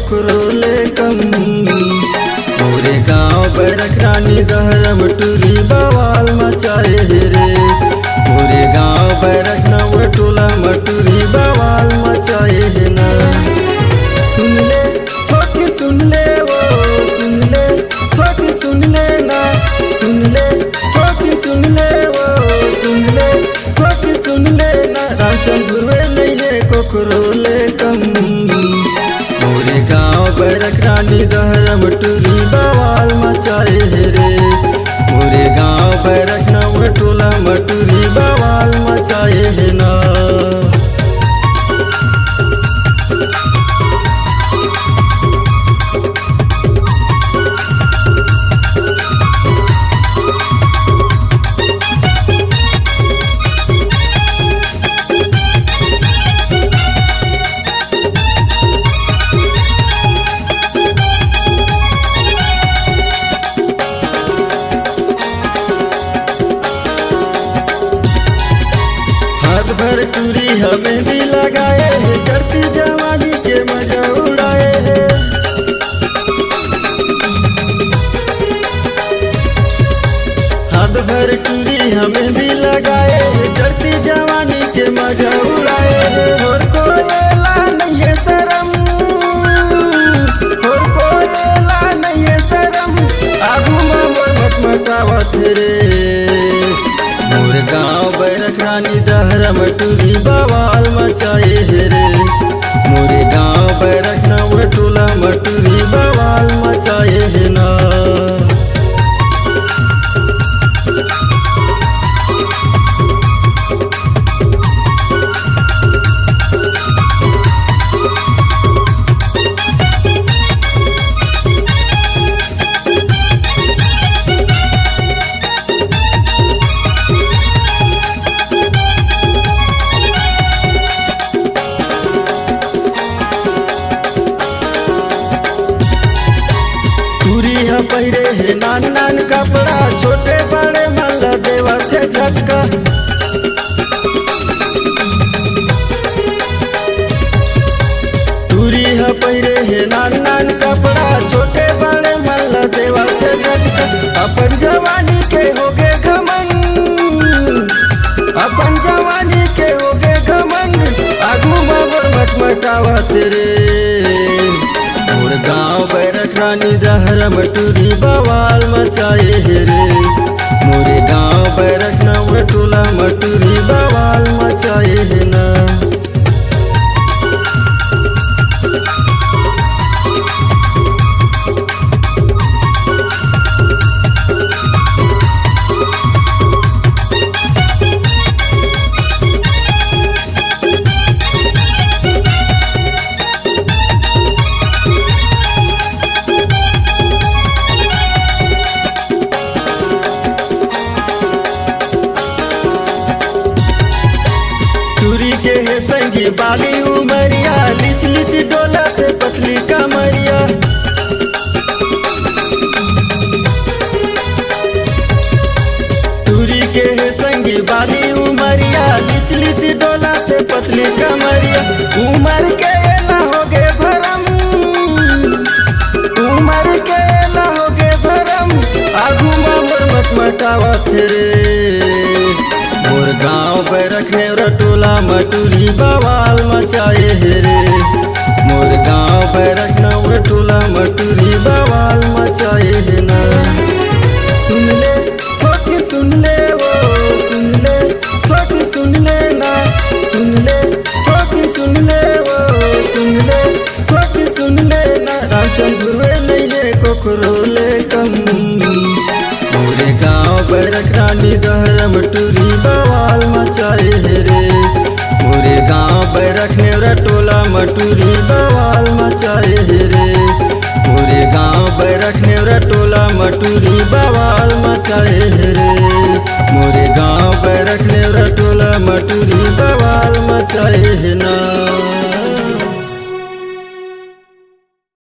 कोकरोले कम। पूरे गांव बैरक रानी दहरम टूरी बवाल मचाए रे। पूरे गांव बैरक नव टोला मटूरी बवाल मचाए है ना। सुन ले ठोक सुन ले वो सुन ले ठोक सुन ले ना। सुन ले ठोक सुन ले वो सुन ले ठोक सुन ले ना। रामचंद्र नहीं है कोकरोले कम। पूरे गांव बैरक रानी दहरम टूरी बवाल मचाए रे। पूरे गांव बैरक नव टोला मटूरी बवाल मचाए है ना। हाथ भर टूरी हमें भी लगाए है। चढ़ती जवानी के मजा उड़ाए है। हाथ भर टूरी हमें भी लगाए है। चढ़ती जवानी के मजा उड़ाए है। और कोयला नहीं है शरम और कोयला नहीं है शरम। आगू में मटमटावत रे। मोर गांव बैरक रानी दहरम टूरी बवाल मचाए रे। मोरे गांव बैरक नव टोला मटूरी बवाल मचाए है ना। पहिरे है नान नान कपड़ा। छोटे बड़े मल्ला देवा से झटका। टूरी है पहिरे है नान नान कपड़ा। छोटे बड़े मल्ला देवा से झटका। अपन जवानी के हो गए घमंड। अपन जवानी के हो गए घमंड। आगू में मटमटावत रे। मोर गांव बैरक रानी दहरम टूरी बवाल मचाए रे। मोरे गांव बैरक नव टोला मटूरी बवाल मचाए है ना। के है संगी बाली उमरिया। लिच लिच डोला से पतली कमरिया। टूरी के है संगी बाली उमरिया। लिच लिच डोला से पतली कमरिया। उमर के ना हो गए भरम। उमर के ना हो गए भरम। आगू में मटमटावत रे। मोर गांव बैरक नेवरा टोला मटूरी बवाल मचाए रे। मोर गांव बैरक नव टोला मटूरी बवाल मचाए है ना। सुन ले ठोक सुन ले वो सुन ले ठोक सुन ले ना। सुन ले ठोक सुन ले वो सुन ले ठोक सुन ले ना। रामचंद्र नहीं है कोकरोले कम। पूरे गांव बैरक रानी दहरम टूरी बवाल मचाए रे। पूरे गांव बैरक नेवरा टोला मटूरी बवाल मचाए रे। पूरे गांव बैरक नेवरा टोला मटूरी बवाल मचाए रे। मोरे गांव बैरक नेवरा टोला मटूरी बवाल मचाए ना।